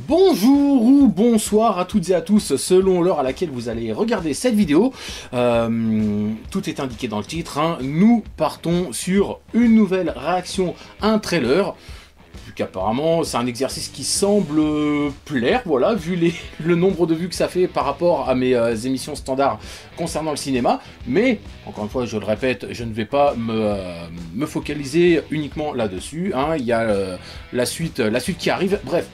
Bonjour ou bonsoir à toutes et à tous, selon l'heure à laquelle vous allez regarder cette vidéo. Tout est indiqué dans le titre, hein. Nous partons sur une nouvelle réaction à un trailer. Vu qu'apparemment c'est un exercice qui semble plaire, voilà, vu le nombre de vues que ça fait par rapport à mes émissions standards concernant le cinéma. Mais, encore une fois, je le répète, je ne vais pas me focaliser uniquement là-dessus, hein. Il y a la suite qui arrive, bref,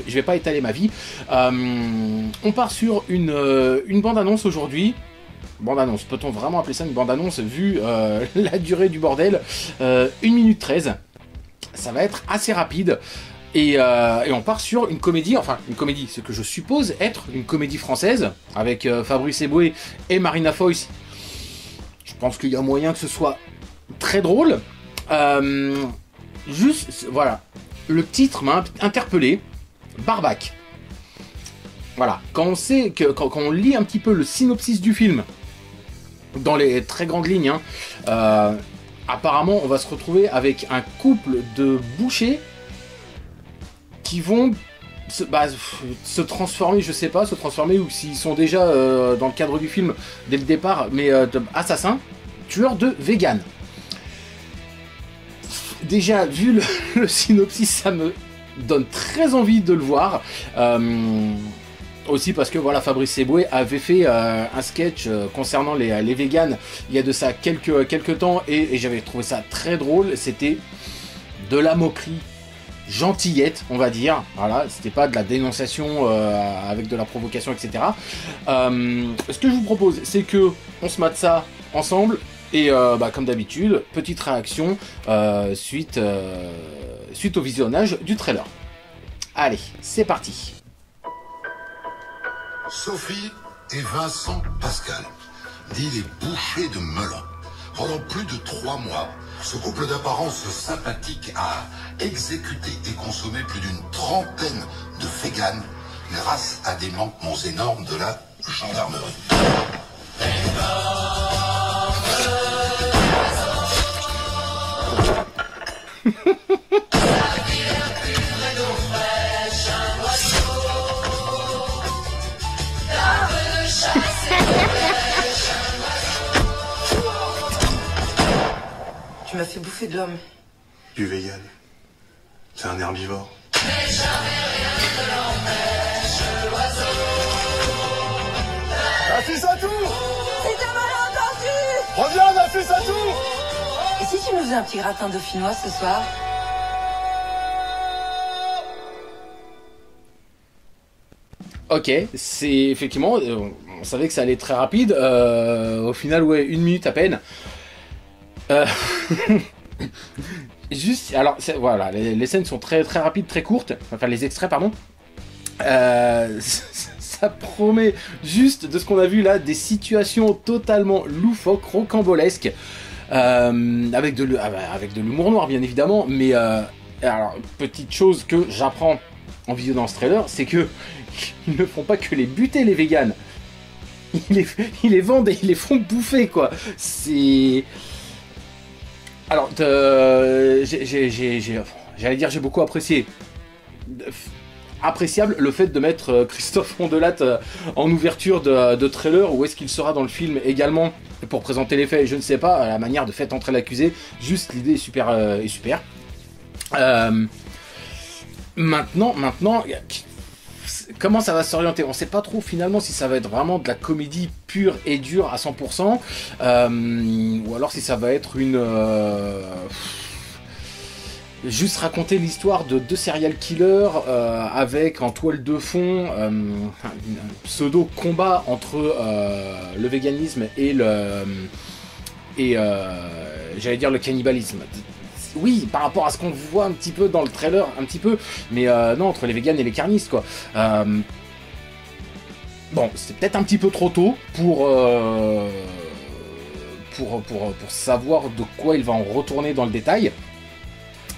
je vais pas étaler ma vie. On part sur une bande-annonce aujourd'hui. Bande-annonce, peut-on vraiment appeler ça une bande-annonce vu la durée du bordel, 1 minute 13. Ça va être assez rapide et on part sur une comédie, enfin une comédie, ce que je suppose être une comédie française avec Fabrice Eboué et Marina Foïs. Je pense qu'il y a moyen que ce soit très drôle. Juste, voilà, le titre m'a interpellé, Barbac. Voilà, quand on sait que quand on lit un petit peu le synopsis du film, dans les très grandes lignes, hein, apparemment, on va se retrouver avec un couple de bouchers qui vont se transformer, je sais pas, ou s'ils sont déjà dans le cadre du film dès le départ, mais assassins, tueurs de véganes. Déjà, vu le synopsis, ça me donne très envie de le voir. Aussi parce que voilà, Fabrice Eboué avait fait un sketch concernant les véganes il y a de ça quelques temps et j'avais trouvé ça très drôle. C'était de la moquerie gentillette, on va dire. Voilà, c'était pas de la dénonciation avec de la provocation, etc. Ce que je vous propose, c'est que on se mate ça ensemble et comme d'habitude, petite réaction suite au visionnage du trailer. Allez, c'est parti. Sophie et Vincent Pascal, dit les bouchers de Melun. Pendant plus de 3 mois, ce couple d'apparence sympathique a exécuté et consommé plus d'une trentaine de véganes grâce à des manquements énormes de la gendarmerie. Tu m'as fait bouffer de l'homme. Du vegan. C'est un herbivore. Mais jamais rien ne l'empêche, l'oiseau. Nafis à tout. C'est un malentendu. Reviens, Nafis à tout. Et si tu nous faisais un petit gratin dauphinois ce soir? Ok, c'est effectivement, on savait que ça allait être très rapide, au final, ouais, 1 minute à peine. Juste, alors, voilà, les scènes sont très rapides, très courtes, enfin les extraits, pardon. Ça promet juste, de ce qu'on a vu là, des situations totalement loufoques, rocambolesques, avec de l'humour noir, bien évidemment, mais alors, petite chose que j'apprends en visionnant ce trailer, c'est que ils ne font pas que les buter, les véganes. Ils les vendent et ils les font bouffer, quoi. C'est... Alors, j'allais dire, j'ai beaucoup apprécié. Appréciable le fait de mettre Christophe Rondelat en ouverture de trailer. Où est-ce qu'il sera dans le film également pour présenter les faits? Je ne sais pas, à la manière de faire entrer l'accusé. Juste, l'idée est super. Maintenant, comment ça va s'orienter? On ne sait pas trop finalement si ça va être vraiment de la comédie pure et dure à 100%, ou alors si ça va être juste raconter l'histoire de 2 serial killers avec en toile de fond un pseudo combat entre le véganisme et j'allais dire le cannibalisme. Oui, par rapport à ce qu'on voit un petit peu dans le trailer, un petit peu, mais non, entre les véganes et les carnistes, quoi. Bon, c'est peut-être un petit peu trop tôt pour savoir de quoi il va en retourner dans le détail.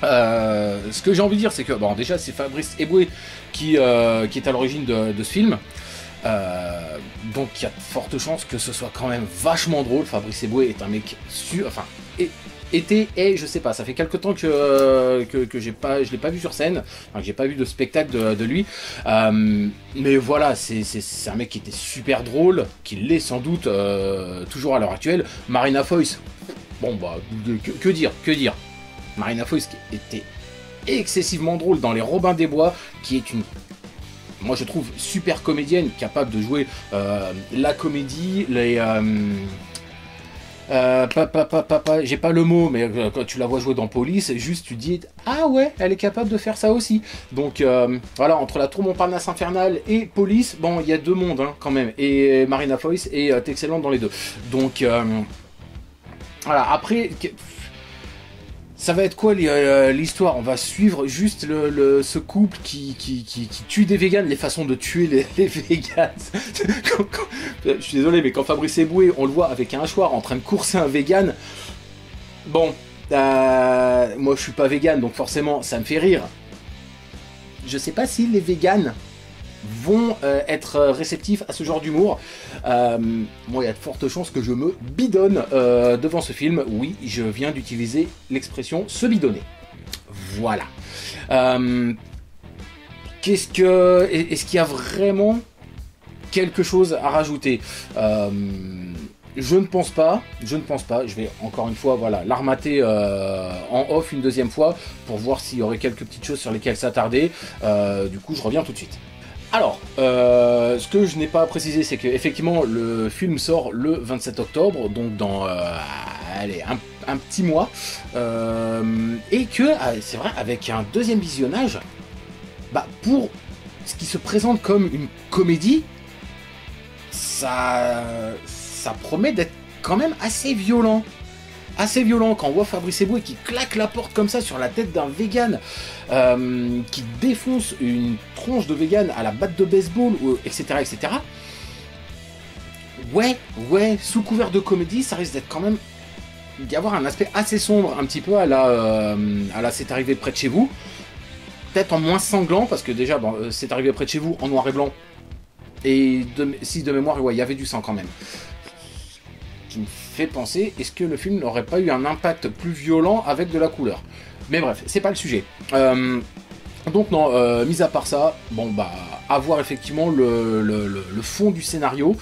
Ce que j'ai envie de dire, c'est que, bon, déjà, c'est Fabrice Eboué qui est à l'origine de ce film. Donc, il y a de fortes chances que ce soit quand même vachement drôle. Fabrice Eboué est un mec et je sais pas, ça fait quelque temps que je l'ai pas vu sur scène, enfin, que j'ai pas vu de spectacle de lui, mais voilà, c'est un mec qui était super drôle, qui l'est sans doute toujours à l'heure actuelle. Marina Foïs, bon bah, que dire Marina Foïs qui était excessivement drôle dans Les Robins des Bois, qui est une, moi je trouve, super comédienne, capable de jouer la comédie, les... j'ai pas le mot, mais quand tu la vois jouer dans Police, juste tu dis ah ouais, elle est capable de faire ça aussi. Donc voilà, entre la Tour Montparnasse infernale et Police, bon, il y a deux mondes hein, quand même. Et Marina Foïs est excellente dans les deux. Donc voilà, après. Ça va être quoi l'histoire? On va suivre juste ce couple qui tue des véganes, les façons de tuer les véganes. Je suis désolé, mais quand Fabrice Eboué, on le voit avec un hachoir en train de courser un végane, bon, moi je suis pas végane, donc forcément ça me fait rire. Je sais pas si les véganes vont être réceptifs à ce genre d'humour. Moi, il y a de fortes chances que je me bidonne devant ce film. Oui, je viens d'utiliser l'expression se bidonner. Voilà. Est-ce qu'il y a vraiment quelque chose à rajouter? Je ne pense pas. Je vais encore une fois, voilà, l'armater en off une deuxième fois pour voir s'il y aurait quelques petites choses sur lesquelles s'attarder. Du coup, je reviens tout de suite. Alors, ce que je n'ai pas précisé, c'est qu'effectivement, le film sort le 27 octobre, donc dans allez, un petit mois, et que, c'est vrai, avec un deuxième visionnage, bah, pour ce qui se présente comme une comédie, ça promet d'être quand même assez violent. Assez violent quand on voit Fabrice Eboué qui claque la porte comme ça sur la tête d'un vegan, qui défonce une tronche de vegan à la batte de baseball, etc., etc. Ouais, sous couvert de comédie, ça risque d'être quand même d'y avoir un aspect assez sombre, un petit peu à la C'est arrivé près de chez vous. Peut-être en moins sanglant, parce que déjà, bon, C'est arrivé près de chez vous en noir et blanc. Et si de mémoire, ouais, il y avait du sang quand même. Qui me fait penser, est-ce que le film n'aurait pas eu un impact plus violent avec de la couleur? Mais bref, c'est pas le sujet. Donc non, mis à part ça, bon bah, à voir effectivement le fond du scénario,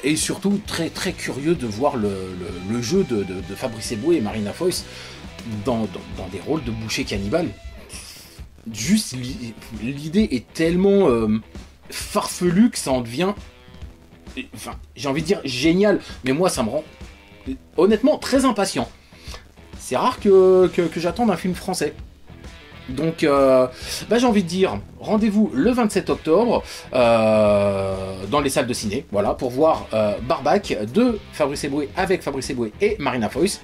et surtout très très curieux de voir le jeu de Fabrice Eboué et Marina Foïs dans des rôles de boucher cannibale. Juste l'idée est tellement farfelue que ça en devient, enfin, j'ai envie de dire génial, mais moi ça me rend honnêtement très impatient. C'est rare que j'attende un film français. Donc bah, j'ai envie de dire, rendez-vous le 27 octobre dans les salles de ciné, voilà, pour voir Barbac de Fabrice Eboué avec Fabrice Eboué et Marina Foïs.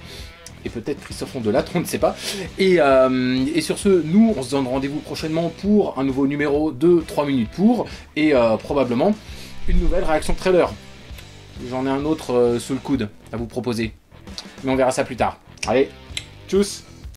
Et peut-être Christophe Ondelattre, on ne sait pas. Et sur ce, nous, on se donne rendez-vous prochainement pour un nouveau numéro de 3 minutes pour, et probablement une nouvelle réaction trailer. J'en ai un autre sous le coude à vous proposer. Mais on verra ça plus tard. Allez, tchuss!